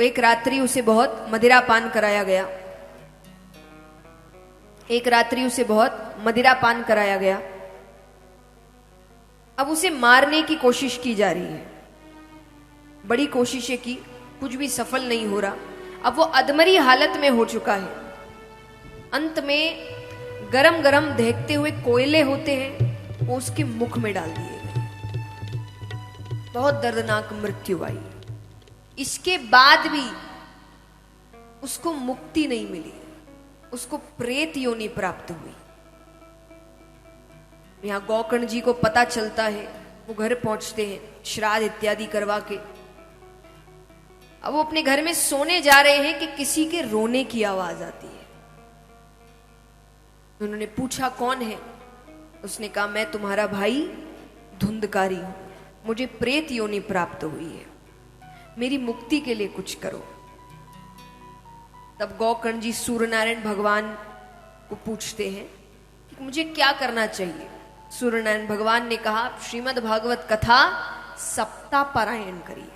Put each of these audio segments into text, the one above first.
एक रात्रि उसे बहुत मदिरा पान कराया गया। एक रात्रि उसे बहुत मदिरा पान कराया गया। अब उसे मारने की कोशिश की जा रही है, बड़ी कोशिशें की, कुछ भी सफल नहीं हो रहा। अब वो अधमरी हालत में हो चुका है। अंत में गरम गरम दहकते हुए कोयले होते हैं, वो उसके मुख में डाल दिए गए। बहुत दर्दनाक मृत्यु आई। इसके बाद भी उसको मुक्ति नहीं मिली, उसको प्रेत योनि प्राप्त हुई। यहां गौकर्ण जी को पता चलता है, वो घर पहुंचते हैं श्राद्ध इत्यादि करवा के। अब वो अपने घर में सोने जा रहे हैं कि किसी के रोने की आवाज आती है। उन्होंने पूछा कौन है? उसने कहा मैं तुम्हारा भाई धुंधकारी हूं, मुझे प्रेत योनि प्राप्त हुई है, मेरी मुक्ति के लिए कुछ करो। तब गौकर्ण जी सूर्यनारायण भगवान को पूछते हैं कि मुझे क्या करना चाहिए। सूर्यनारायण भगवान ने कहा श्रीमद् भागवत कथा सप्ताह पारायण करिए।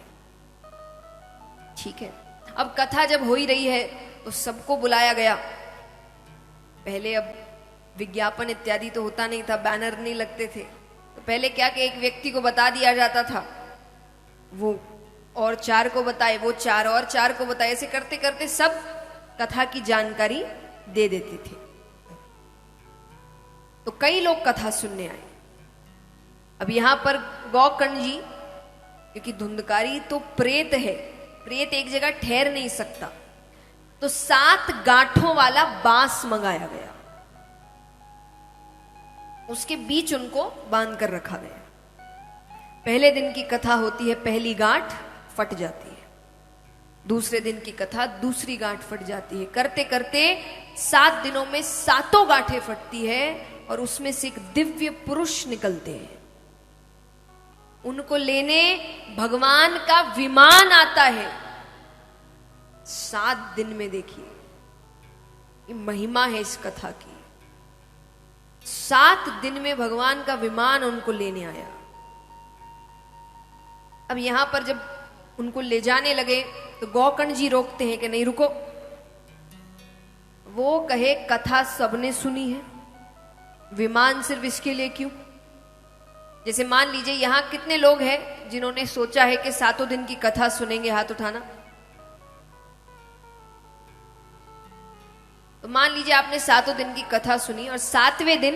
ठीक है। अब कथा जब हो ही रही है तो सबको बुलाया गया। पहले अब विज्ञापन इत्यादि तो होता नहीं था, बैनर नहीं लगते थे, तो पहले क्या कि एक व्यक्ति को बता दिया जाता था, वो और चार को बताए, वो चार और चार को बताए, ऐसे करते करते सब कथा की जानकारी दे देते थे। तो कई लोग कथा सुनने आए। अब यहां पर गौकर्ण जी, क्योंकि धुंधकारी तो प्रेत है, प्रेत एक जगह ठहर नहीं सकता, तो 7 गांठों वाला बांस मंगाया गया, उसके बीच उनको बांध कर रखा गया। पहले दिन की कथा होती है, पहली गांठ फट जाती है, दूसरे दिन की कथा दूसरी गांठ फट जाती है, करते करते 7 दिनों में 7 गांठें फटती है और उसमें से एक दिव्य पुरुष निकलते हैं। उनको लेने भगवान का विमान आता है। 7 दिन में देखिए, ये महिमा है इस कथा की। 7 दिन में भगवान का विमान उनको लेने आया। अब यहां पर जब उनको ले जाने लगे तो गौकर्ण जी रोकते हैं कि नहीं रुको। वो कहे कथा सबने सुनी है, विमान सिर्फ इसके लिए क्यों? जैसे मान लीजिए यहां कितने लोग हैं जिन्होंने सोचा है कि 7 दिन की कथा सुनेंगे, हाथ उठाना। तो मान लीजिए आपने 7 दिन की कथा सुनी और 7वें दिन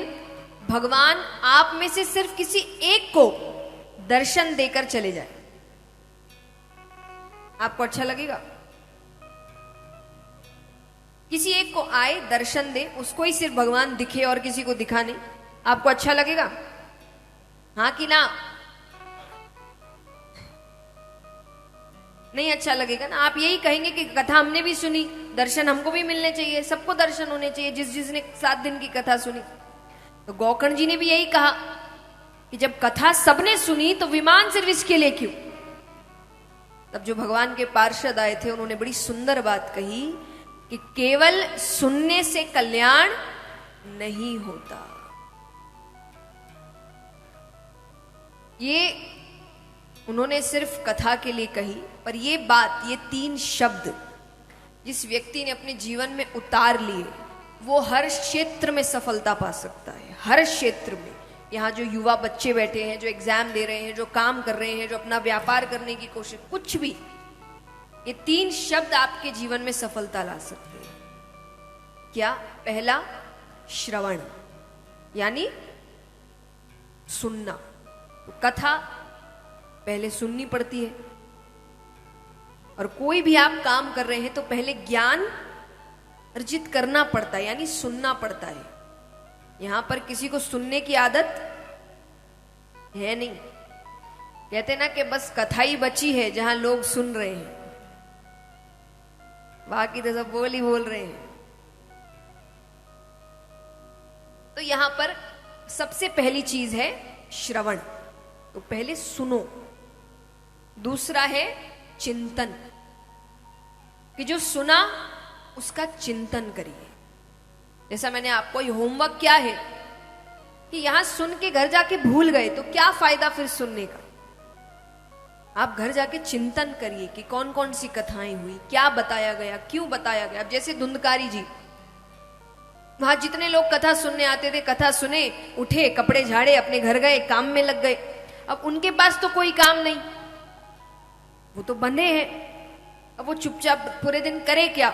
भगवान आप में से सिर्फ किसी एक को दर्शन देकर चले जाए, आपको अच्छा लगेगा? किसी एक को आए, दर्शन दे, उसको ही सिर्फ भगवान दिखे और किसी को दिखा नहीं, आपको अच्छा लगेगा? हाँ कि ना? नहीं अच्छा लगेगा ना। आप यही कहेंगे कि कथा हमने भी सुनी, दर्शन हमको भी मिलने चाहिए, सबको दर्शन होने चाहिए जिसने 7 दिन की कथा सुनी। तो गौकर्ण जी ने भी यही कहा कि जब कथा सबने सुनी तो विमान सिर्फ इसके लिए क्यों? तब जो भगवान के पार्षद आए थे उन्होंने बड़ी सुंदर बात कही कि केवल सुनने से कल्याण नहीं होता। ये उन्होंने सिर्फ कथा के लिए कही, पर ये बात, ये 3 शब्द जिस व्यक्ति ने अपने जीवन में उतार लिए, वो हर क्षेत्र में सफलता पा सकता है, हर क्षेत्र में। यहाँ जो युवा बच्चे बैठे हैं, जो एग्जाम दे रहे हैं, जो काम कर रहे हैं, जो अपना व्यापार करने की कोशिश, कुछ भी, ये 3 शब्द आपके जीवन में सफलता ला सकते हैं। क्या? पहला श्रवण, यानी सुनना। तो कथा पहले सुननी पड़ती है, और कोई भी आप काम कर रहे हैं तो पहले ज्ञान अर्जित करना पड़ता है, यानी सुनना पड़ता है। यहां पर किसी को सुनने की आदत है नहीं। कहते ना कि बस कथा ही बची है जहां लोग सुन रहे हैं, बाकी तो सब बोल ही बोल रहे हैं। तो यहां पर सबसे पहली चीज है श्रवण, तो पहले सुनो। दूसरा है चिंतन, कि जो सुना उसका चिंतन करिए। जैसा मैंने आपको ये होमवर्क क्या है कि यहां सुन के घर जाके भूल गए तो क्या फायदा फिर सुनने का? आप घर जाके चिंतन करिए कि कौन कौन सी कथाएं हुई, क्या बताया गया, क्यों बताया गया। अब जैसे धुंधकारी जी, वहां जितने लोग कथा सुनने आते थे, कथा सुने, उठे, कपड़े झाड़े, अपने घर गए, काम में लग गए। अब उनके पास तो कोई काम नहीं, वो तो बंधे हैं। अब वो चुपचाप पूरे दिन करे क्या?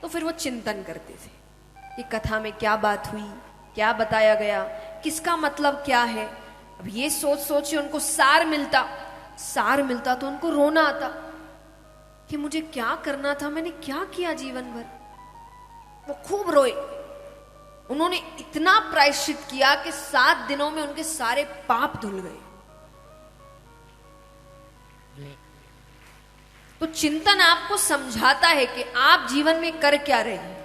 तो फिर वो चिंतन करते थे कि कथा में क्या बात हुई, क्या बताया गया, किसका मतलब क्या है। अब ये सोच सोच के उनको सार मिलता तो उनको रोना आता कि मुझे क्या करना था, मैंने क्या किया जीवन भर। वो खूब रोए। उन्होंने इतना प्रायश्चित किया कि 7 दिनों में उनके सारे पाप धुल गए। तो चिंतन आपको समझाता है कि आप जीवन में कर क्या रहे हैं।